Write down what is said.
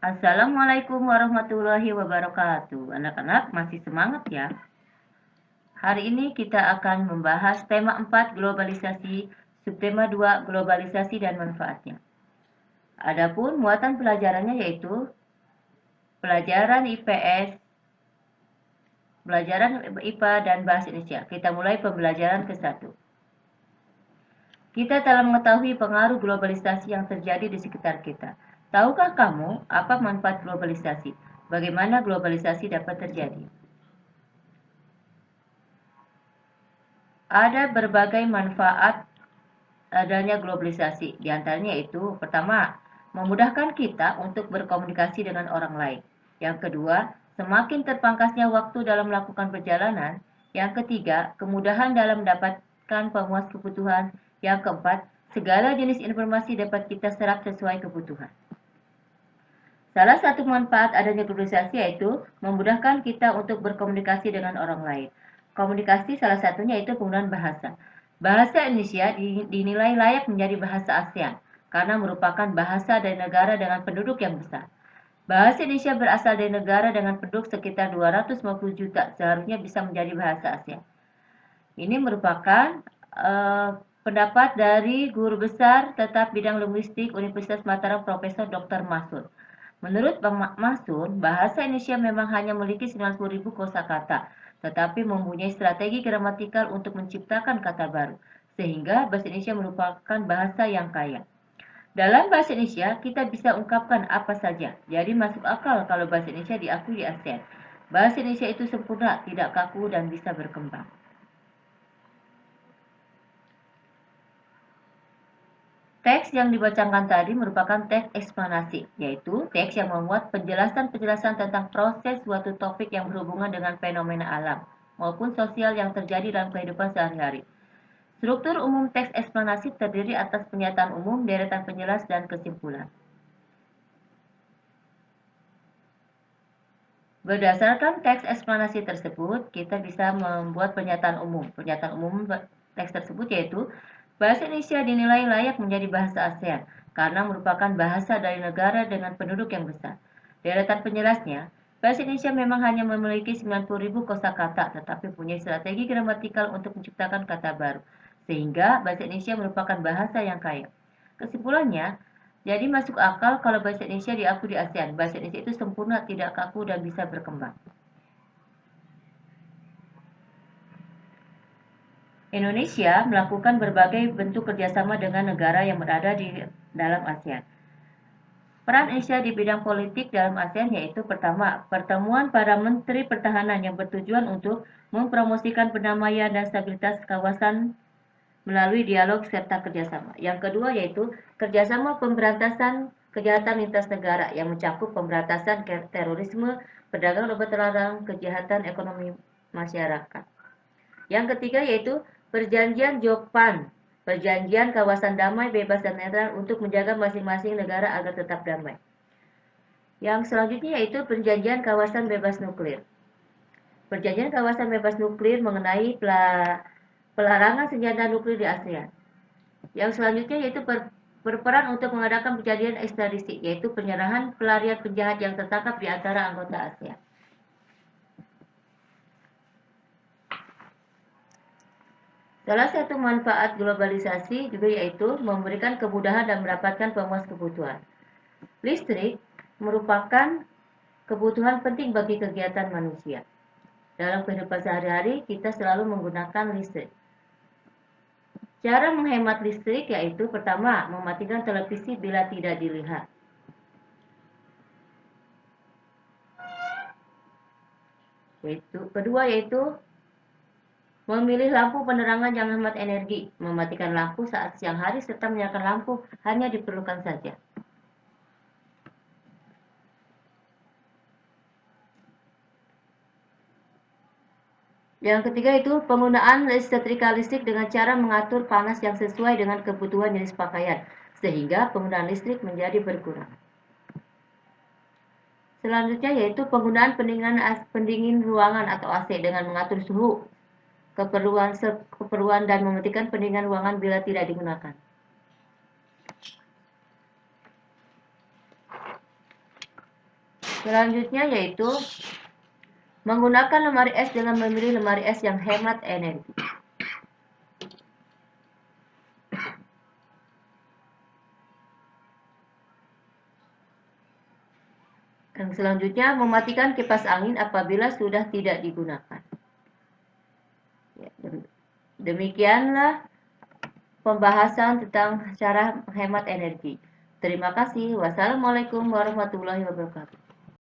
Assalamualaikum warahmatullahi wabarakatuh. Anak-anak masih semangat ya? Hari ini kita akan membahas tema 4 globalisasi, subtema 2 globalisasi dan manfaatnya. Adapun muatan pelajarannya yaitu pelajaran IPS, pelajaran IPA dan bahasa Indonesia. Kita mulai pembelajaran ke-1. Kita telah mengetahui pengaruh globalisasi yang terjadi di sekitar kita. Tahukah kamu apa manfaat globalisasi? Bagaimana globalisasi dapat terjadi? Ada berbagai manfaat adanya globalisasi. Di antaranya yaitu, pertama, memudahkan kita untuk berkomunikasi dengan orang lain. Yang kedua, semakin terpangkasnya waktu dalam melakukan perjalanan. Yang ketiga, kemudahan dalam mendapatkan pemuas kebutuhan. Yang keempat, segala jenis informasi dapat kita serap sesuai kebutuhan. Salah satu manfaat adanya globalisasi yaitu memudahkan kita untuk berkomunikasi dengan orang lain. Komunikasi salah satunya itu penggunaan bahasa. Bahasa Indonesia dinilai layak menjadi bahasa ASEAN karena merupakan bahasa dari negara dengan penduduk yang besar. Bahasa Indonesia berasal dari negara dengan penduduk sekitar 250 juta, seharusnya bisa menjadi bahasa ASEAN. Ini merupakan pendapat dari Guru Besar Tetap Bidang Linguistik Universitas Mataram Profesor Dr. Masun. Menurut Bang Masun, bahasa Indonesia memang hanya memiliki 90.000 kosakata, tetapi mempunyai strategi gramatikal untuk menciptakan kata baru, sehingga bahasa Indonesia merupakan bahasa yang kaya. Dalam bahasa Indonesia, kita bisa ungkapkan apa saja, jadi masuk akal kalau bahasa Indonesia diakui di ASEAN. Bahasa Indonesia itu sempurna, tidak kaku, dan bisa berkembang. Teks yang dibacakan tadi merupakan teks eksplanasi, yaitu teks yang memuat penjelasan-penjelasan tentang proses suatu topik yang berhubungan dengan fenomena alam maupun sosial yang terjadi dalam kehidupan sehari-hari. Struktur umum teks eksplanasi terdiri atas pernyataan umum, deretan penjelas, dan kesimpulan. Berdasarkan teks eksplanasi tersebut, kita bisa membuat pernyataan umum. Pernyataan umum teks tersebut yaitu bahasa Indonesia dinilai layak menjadi bahasa ASEAN karena merupakan bahasa dari negara dengan penduduk yang besar. Deretan penjelasnya, bahasa Indonesia memang hanya memiliki 90.000 kosakata tetapi punya strategi gramatikal untuk menciptakan kata baru, sehingga bahasa Indonesia merupakan bahasa yang kaya. Kesimpulannya, jadi masuk akal kalau bahasa Indonesia diakui di ASEAN. Bahasa Indonesia itu sempurna, tidak kaku, dan bisa berkembang. Indonesia melakukan berbagai bentuk kerjasama dengan negara yang berada di dalam ASEAN. Peran Indonesia di bidang politik dalam ASEAN yaitu pertama, pertemuan para menteri pertahanan yang bertujuan untuk mempromosikan perdamaian dan stabilitas kawasan melalui dialog serta kerjasama. Yang kedua yaitu kerjasama pemberantasan kejahatan lintas negara yang mencakup pemberantasan terorisme, perdagangan obat terlarang, kejahatan ekonomi masyarakat. Yang ketiga yaitu perjanjian Jokpan, perjanjian kawasan damai, bebas dan netral untuk menjaga masing-masing negara agar tetap damai. Yang selanjutnya yaitu perjanjian kawasan bebas nuklir. Perjanjian kawasan bebas nuklir mengenai pelarangan senjata nuklir di ASEAN. Yang selanjutnya yaitu berperan untuk mengadakan perjanjian ekstradisi, yaitu penyerahan pelarian penjahat yang tertangkap di antara anggota ASEAN. Salah satu manfaat globalisasi juga yaitu memberikan kemudahan dan mendapatkan pemuas kebutuhan. Listrik merupakan kebutuhan penting bagi kegiatan manusia. Dalam kehidupan sehari-hari, kita selalu menggunakan listrik. Cara menghemat listrik yaitu pertama, mematikan televisi bila tidak dilihat. Kedua yaitu memilih lampu penerangan yang hemat energi, mematikan lampu saat siang hari serta menyalakan lampu hanya diperlukan saja. Yang ketiga itu penggunaan setrika listrik dengan cara mengatur panas yang sesuai dengan kebutuhan jenis pakaian, sehingga penggunaan listrik menjadi berkurang. Selanjutnya yaitu penggunaan pendingin ruangan atau AC dengan mengatur suhu, keperluan dan mematikan pendinginan ruangan bila tidak digunakan. Selanjutnya yaitu menggunakan lemari es dengan memilih lemari es yang hemat energi. Yang selanjutnya, mematikan kipas angin apabila sudah tidak digunakan. Ya, demikianlah pembahasan tentang cara menghemat energi. Terima kasih. Wassalamualaikum warahmatullahi wabarakatuh.